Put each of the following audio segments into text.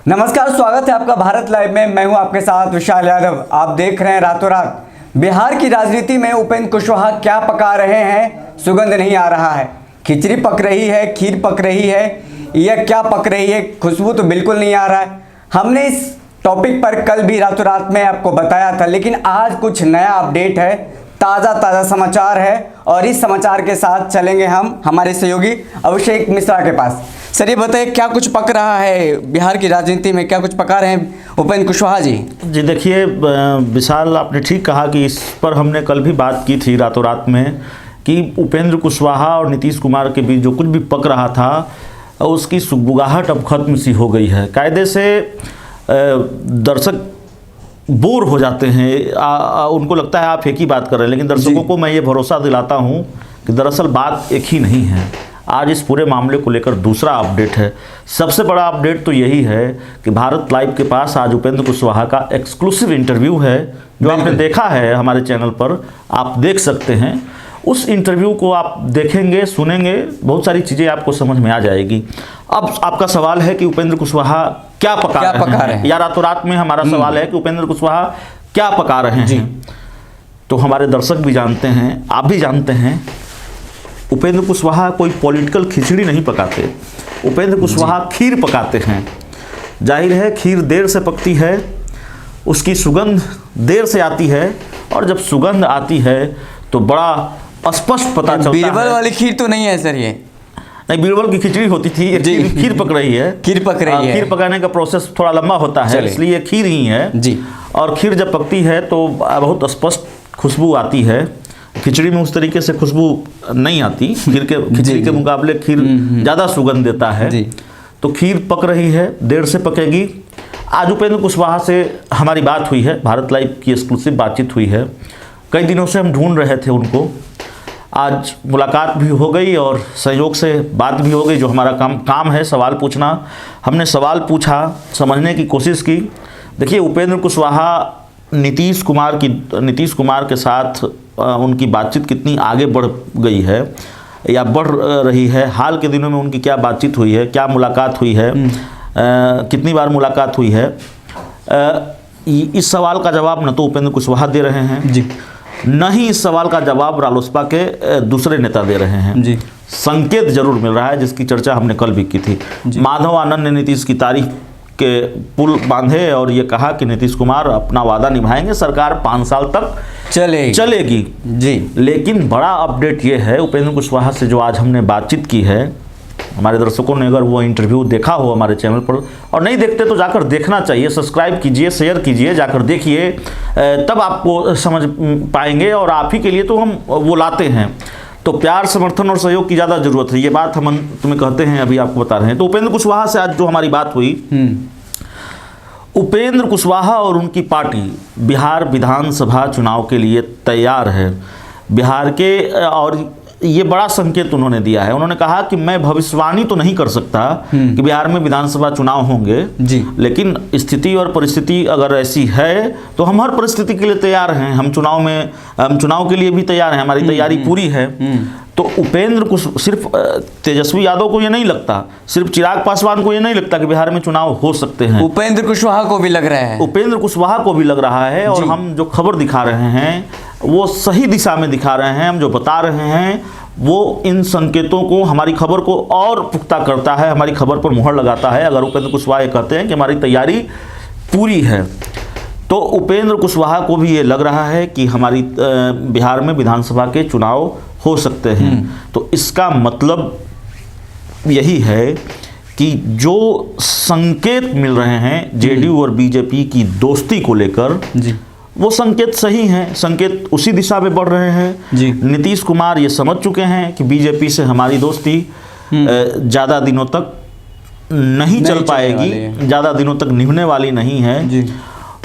नमस्कार, स्वागत है आपका भारत लाइव में। मैं हूं आपके साथ विशाल यादव। आप देख रहे हैं रातों रात। बिहार की राजनीति में उपेंद्र कुशवाहा क्या पका रहे हैं, सुगंध नहीं आ रहा है। खिचड़ी पक रही है, खीर पक रही है, यह क्या पक रही है, खुशबू तो बिल्कुल नहीं आ रहा है। हमने इस टॉपिक पर कल भी रातों रात में आपको बताया था, लेकिन आज कुछ नया अपडेट है, ताज़ा समाचार है और इस समाचार के साथ चलेंगे हम हमारे सहयोगी अभिषेक मिश्रा के पास। सर, ये बताइए क्या कुछ पक रहा है बिहार की राजनीति में, क्या कुछ पका रहे हैं उपेंद्र कुशवाहा जी? जी देखिए विशाल, आपने ठीक कहा कि इस पर हमने कल भी बात की थी रातों रात में कि उपेंद्र कुशवाहा और नीतीश कुमार के बीच जो कुछ भी पक रहा था उसकी सुगबुगाहट अब खत्म सी हो गई है। कायदे से दर्शक बोर हो जाते हैं, उनको लगता है आप एक ही बात कर रहे हैं, लेकिन दर्शकों को मैं ये भरोसा दिलाता हूँ कि दरअसल बात एक ही नहीं है। आज इस पूरे मामले को लेकर दूसरा अपडेट है। सबसे बड़ा अपडेट तो यही है कि भारत लाइव के पास आज उपेंद्र कुशवाहा का एक्सक्लूसिव इंटरव्यू है, जो आपने देखा है हमारे चैनल पर, आप देख सकते हैं। उस इंटरव्यू को आप देखेंगे, सुनेंगे, बहुत सारी चीज़ें आपको समझ में आ जाएगी। अब आपका सवाल है कि उपेंद्र कुशवाहा क्या पका रहे हैं, या रातों रात में हमारा सवाल है कि उपेंद्र कुशवाहा क्या पका रहे हैं। तो हमारे दर्शक भी जानते हैं, आप भी जानते हैं, उपेंद्र कुशवाहा कोई पॉलिटिकल खिचड़ी नहीं पकाते। उपेंद्र कुशवाहा खीर पकाते हैं। जाहिर है खीर देर से पकती है, उसकी सुगंध देर से आती है, और जब सुगंध आती है तो बड़ा स्पष्ट पता चलता है। बीरबल वाली खीर तो नहीं है सर? ये नहीं, बीरबल की खिचड़ी होती थी, ये खीर पक रही है। खीर पक रही है। खीर पकाने का प्रोसेस थोड़ा लंबा होता है, इसलिए खीर ही है जी। और खीर जब पकती है तो बहुत स्पष्ट खुशबू आती है। खिचड़ी में उस तरीके से खुशबू नहीं आती, खिचड़ी के मुकाबले खीर ज़्यादा सुगंध देता है। तो खीर पक रही है, देर से पकेगी। आज उपेंद्र कुशवाहा से हमारी बात हुई है, भारत लाइव की एक्सक्लूसिव बातचीत हुई है। कई दिनों से हम ढूंढ रहे थे उनको, आज मुलाकात भी हो गई और सहयोग से बात भी हो गई। जो हमारा काम है सवाल पूछना, हमने सवाल पूछा, समझने की कोशिश की। देखिए उपेंद्र कुशवाहा नीतीश कुमार के साथ उनकी बातचीत कितनी आगे बढ़ गई है या बढ़ रही है, हाल के दिनों में उनकी क्या बातचीत हुई है, क्या मुलाकात हुई है, कितनी बार मुलाकात हुई है, इस सवाल का जवाब न तो उपेंद्र कुशवाहा दे रहे हैं जी, न ही इस सवाल का जवाब रालोसपा के दूसरे नेता दे रहे हैं जी। संकेत जरूर मिल रहा है, जिसकी चर्चा हमने कल भी की थी। माधव आनंद ने नीतीश की तारीफ के पुल बांधे और ये कहा कि नीतीश कुमार अपना वादा निभाएंगे, सरकार 5 साल तक चलेगी जी। लेकिन बड़ा अपडेट ये है, उपेंद्र कुशवाहा से जो आज हमने बातचीत की है, हमारे दर्शकों ने अगर वो इंटरव्यू देखा हो हमारे चैनल पर, और नहीं देखते तो जाकर देखना चाहिए, सब्सक्राइब कीजिए, शेयर कीजिए, जाकर देखिए, तब आपको समझ पाएंगे। और आप ही के लिए तो हम वो लाते हैं, तो प्यार, समर्थन और सहयोग की ज़्यादा ज़रूरत है। ये बात हम तुम्हें कहते हैं, अभी आपको बता रहे हैं। तो उपेंद्र कुशवाहा से आज जो हमारी बात हुई, उपेंद्र कुशवाहा और उनकी पार्टी बिहार विधानसभा चुनाव के लिए तैयार है। बिहार के, और ये बड़ा संकेत उन्होंने दिया है। उन्होंने कहा कि मैं भविष्यवाणी तो नहीं कर सकता कि बिहार में विधानसभा चुनाव होंगे जी, लेकिन स्थिति और परिस्थिति अगर ऐसी है तो हम हर परिस्थिति के लिए तैयार हैं। हम चुनाव के लिए भी तैयार हैं, हमारी तैयारी पूरी है। तो उपेंद्र को, सिर्फ तेजस्वी यादव को ये नहीं लगता, सिर्फ चिराग पासवान को ये नहीं लगता कि बिहार में चुनाव हो सकते हैं, उपेंद्र कुशवाहा को भी लग रहा है। उपेंद्र कुशवाहा को भी लग रहा है। और हम जो खबर दिखा रहे हैं वो सही दिशा में दिखा रहे हैं। हम जो बता रहे हैं वो इन संकेतों को, हमारी खबर को और पुख्ता करता है, हमारी खबर पर मुहर लगाता है। अगर उपेंद्र कुशवाहा ये कहते हैं कि हमारी तैयारी पूरी है, तो उपेंद्र कुशवाहा को भी ये लग रहा है कि हमारी बिहार में विधानसभा के चुनाव हो सकते हैं। तो इसका मतलब यही है कि जो संकेत मिल रहे हैं जेडीयू और बीजेपी की दोस्ती को लेकर जी, वो संकेत सही हैं, संकेत उसी दिशा में बढ़ रहे हैं जी। नीतीश कुमार ये समझ चुके हैं कि बीजेपी से हमारी दोस्ती ज़्यादा दिनों तक नहीं चल पाएगी, ज़्यादा दिनों तक निभने वाली नहीं है जी।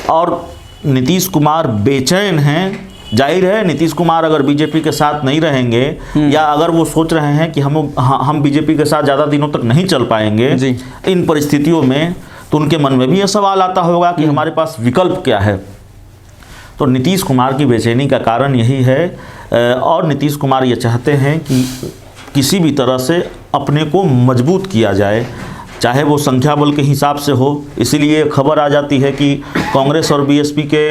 और नीतीश कुमार बेचैन हैं। जाहिर है नीतीश कुमार अगर बीजेपी के साथ नहीं रहेंगे, या अगर वो सोच रहे हैं कि हम बीजेपी के साथ ज़्यादा दिनों तक नहीं चल पाएंगे इन परिस्थितियों में, तो उनके मन में भी यह सवाल आता होगा कि हमारे पास विकल्प क्या है। तो नीतीश कुमार की बेचैनी का कारण यही है। और नीतीश कुमार ये चाहते हैं कि किसी भी तरह से अपने को मजबूत किया जाए, चाहे वो संख्या बल के हिसाब से हो। इसीलिए खबर आ जाती है कि कांग्रेस और बीएसपी के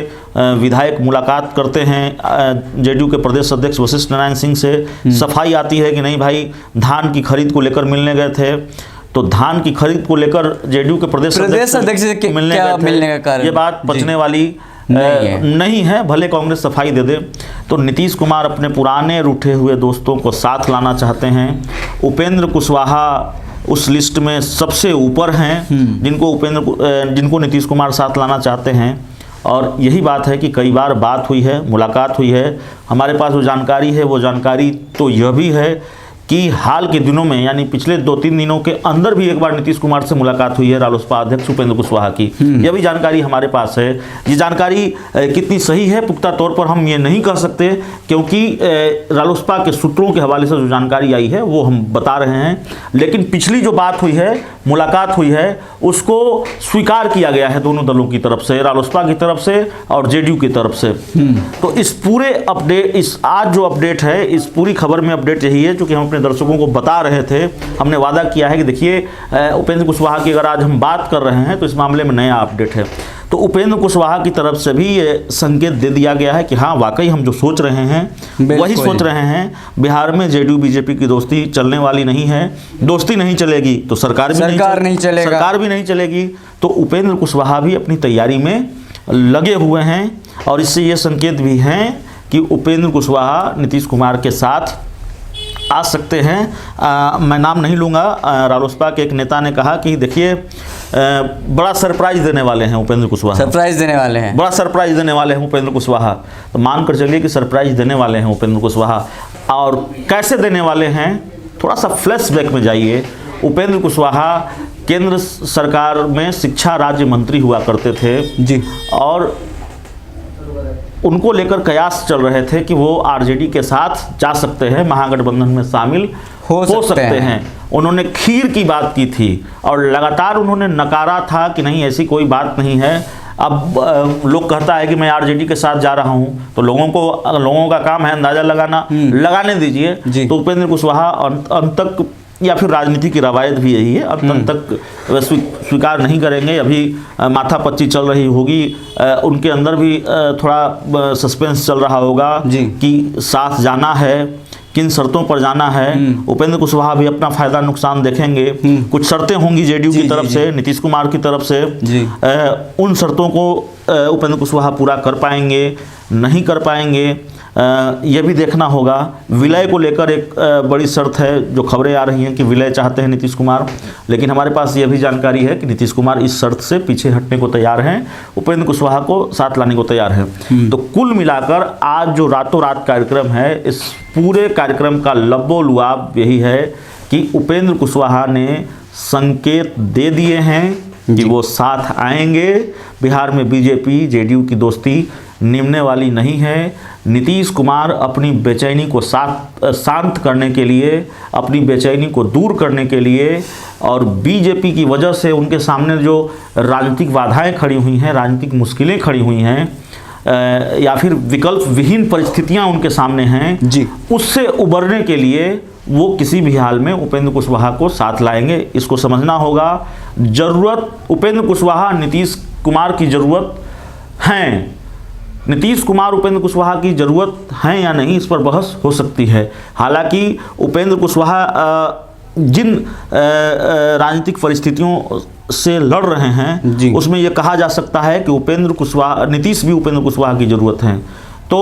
विधायक मुलाकात करते हैं जेडीयू के प्रदेश अध्यक्ष वशिष्ठ नारायण सिंह से। सफाई आती है कि नहीं भाई, धान की खरीद को लेकर मिलने गए थे, तो धान की खरीद को लेकर जेडीयू के प्रदेश अध्यक्ष से मिलने गए थे। ये बात पचने वाली नहीं है, भले कांग्रेस सफाई दे दे। तो नीतीश कुमार अपने पुराने रूठे हुए दोस्तों को साथ लाना चाहते हैं। उपेंद्र कुशवाहा उस लिस्ट में सबसे ऊपर हैं जिनको नीतीश कुमार साथ लाना चाहते हैं। और यही बात है कि कई बार बात हुई है, मुलाकात हुई है। हमारे पास जो जानकारी है वो जानकारी तो यह भी है कि हाल के दिनों में, यानी पिछले 2-3 दिनों के अंदर भी एक बार नीतीश कुमार से मुलाकात हुई है रालोसपा अध्यक्ष उपेंद्र कुशवाहा की। यह भी जानकारी हमारे पास है। ये जानकारी कितनी सही है पुख्ता तौर पर हम ये नहीं कह सकते, क्योंकि रालोसपा के सूत्रों के हवाले से जो जानकारी आई है वो हम बता रहे हैं। लेकिन पिछली जो बात हुई है, मुलाकात हुई है, उसको स्वीकार किया गया है दोनों दलों की तरफ से, रालोसपा की तरफ से और जेडीयू की तरफ से। तो इस पूरे अपडेट, इस आज जो अपडेट है, इस पूरी खबर में अपडेट यही है, क्योंकि हम अपने दर्शकों को बता रहे थे, हमने वादा किया है कि देखिए उपेंद्र कुशवाहा की अगर आज हम बात कर रहे हैं तो इस मामले में नया अपडेट है। तो उपेंद्र कुशवाहा की तरफ से भी ये संकेत दे दिया गया है कि हाँ, वाकई हम जो सोच रहे हैं वही सोच रहे हैं। बिहार में जेडीयू बीजेपी की दोस्ती चलने वाली नहीं है। दोस्ती नहीं चलेगी तो सरकार भी नहीं चलेगी। तो उपेंद्र कुशवाहा भी अपनी तैयारी में लगे हुए हैं और इससे ये संकेत भी हैं कि उपेंद्र कुशवाहा नीतीश कुमार के साथ आ सकते हैं। मैं नाम नहीं लूँगा। रालोसपा के एक नेता ने कहा कि देखिए बड़ा सरप्राइज देने वाले हैं उपेंद्र कुशवाहा, बड़ा सरप्राइज देने वाले हैं उपेंद्र कुशवाहा। तो मान कर चलिए कि सरप्राइज देने वाले हैं उपेंद्र कुशवाहा। और कैसे देने वाले हैं, थोड़ा सा फ्लैशबैक में जाइए। उपेंद्र कुशवाहा केंद्र सरकार में शिक्षा राज्य मंत्री हुआ करते थे जी, और उनको लेकर कयास चल रहे थे कि वो आरजेडी के साथ जा सकते हैं, महागठबंधन में शामिल हो सकते हैं। उन्होंने खीर की बात की थी और लगातार उन्होंने नकारा था कि नहीं, ऐसी कोई बात नहीं है। अब लोग कहता है कि मैं आरजेडी के साथ जा रहा हूं, तो लोगों का काम है अंदाजा लगाना, लगाने दीजिए। तो उपेंद्र कुशवाहा अंत तक, या फिर राजनीति की रवायत भी यही है, अंत तक स्वीकार नहीं करेंगे। अभी माथापच्ची चल रही होगी, उनके अंदर भी थोड़ा सस्पेंस चल रहा होगा कि साथ जाना है, किन शर्तों पर जाना है। उपेंद्र कुशवाहा भी अपना फायदा नुकसान देखेंगे। कुछ शर्तें होंगी जेडीयू की तरफ से, नीतीश कुमार की तरफ से। उन शर्तों को उपेंद्र कुशवाहा पूरा कर पाएंगे, नहीं कर पाएंगे, यह भी देखना होगा। विलय को लेकर एक बड़ी शर्त है, जो खबरें आ रही हैं कि विलय चाहते हैं नीतीश कुमार, लेकिन हमारे पास यह भी जानकारी है कि नीतीश कुमार इस शर्त से पीछे हटने को तैयार हैं, उपेंद्र कुशवाहा को साथ लाने को तैयार हैं। तो कुल मिलाकर आज जो रातों रात कार्यक्रम है, इस पूरे कार्यक्रम का लब्बो लुआब यही है कि उपेंद्र कुशवाहा ने संकेत दे दिए हैं कि वो साथ आएंगे। बिहार में बीजेपी जेडीयू की दोस्ती निभने वाली नहीं है। नीतीश कुमार अपनी बेचैनी को शांत करने के लिए, अपनी बेचैनी को दूर करने के लिए, और बीजेपी की वजह से उनके सामने जो राजनीतिक बाधाएं खड़ी हुई हैं, राजनीतिक मुश्किलें खड़ी हुई हैं, या फिर विकल्प विहीन परिस्थितियां उनके सामने हैं जी, उससे उबरने के लिए वो किसी भी हाल में उपेंद्र कुशवाहा को साथ लाएंगे। इसको समझना होगा। जरूरत उपेंद्र कुशवाहा नीतीश कुमार की जरूरत है, नीतीश कुमार उपेंद्र कुशवाहा की ज़रूरत है या नहीं, इस पर बहस हो सकती है। हालांकि उपेंद्र कुशवाहा जिन राजनीतिक परिस्थितियों से लड़ रहे हैं, उसमें यह कहा जा सकता है कि नीतीश भी उपेंद्र कुशवाहा की ज़रूरत है। तो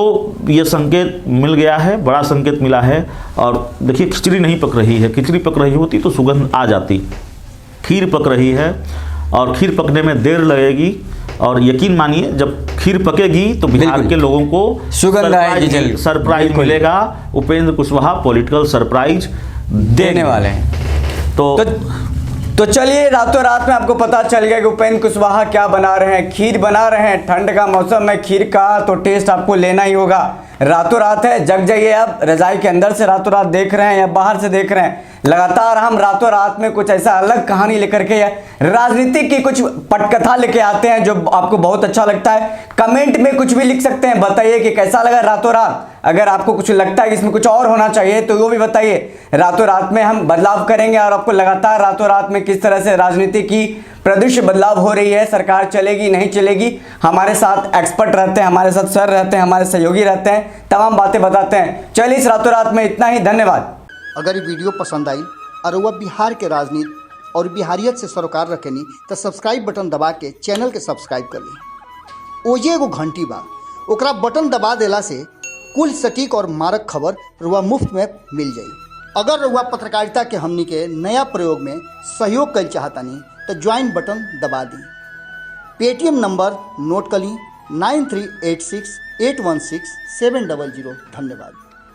ये संकेत मिल गया है, बड़ा संकेत मिला है। और देखिए, खिचड़ी नहीं पक रही है, खिचड़ी पक रही होती तो सुगंध आ जाती। खीर पक रही है और खीर पकने में देर लगेगी, और यकीन मानिए जब खीर पकेगी तो बिहार के लोगों को सरप्राइज मिलेगा। उपेंद्र कुशवाहा पॉलिटिकल सरप्राइज देने वाले हैं। तो चलिए, रातों रात में आपको पता चल गया कि उपेंद्र कुशवाहा क्या बना रहे हैं। खीर बना रहे हैं। ठंड का मौसम में खीर का तो टेस्ट आपको लेना ही होगा। रातों रात है, जग जाइए। अब रजाई के अंदर से रातों रात देख रहे हैं या बाहर से देख रहे हैं, लगातार हम रातों रात में कुछ ऐसा अलग कहानी लेकर के या राजनीति की कुछ पटकथा लेके आते हैं जो आपको बहुत अच्छा लगता है। कमेंट में कुछ भी लिख सकते हैं, बताइए कि कैसा लगा रातों रात। अगर आपको कुछ लगता है कि इसमें कुछ और होना चाहिए तो वो भी बताइए। रातों रात में हम बदलाव करेंगे और आपको लगातार रातों रात में किस तरह से राजनीति की प्रदृश्य बदलाव हो रही है, सरकार चलेगी नहीं चलेगी, हमारे साथ एक्सपर्ट रहते हैं, हमारे साथ सर रहते हैं, हमारे सहयोगी रहते हैं, तमाम बातें बताते हैं। चलिए इस रातों रात में इतना ही, धन्यवाद। अगर ये वीडियो पसंद आई और वह बिहार के राजनीति और बिहारियत से सरोकार रखेनी तो सब्सक्राइब बटन दबा के चैनल के सब्सक्राइब कर ली। ओजे एगो घंटी बा, ओकरा बटन दबा देला से कुल सटीक और मारक खबर रुआ मुफ्त में मिल जाई। अगर रुआ पत्रकारिता के हमनी के नया प्रयोग में सहयोग कर चाहतानी तो ज्वाइन बटन दबा दी। पेटीएम नंबर नोट कर ली 9386816700। धन्यवाद।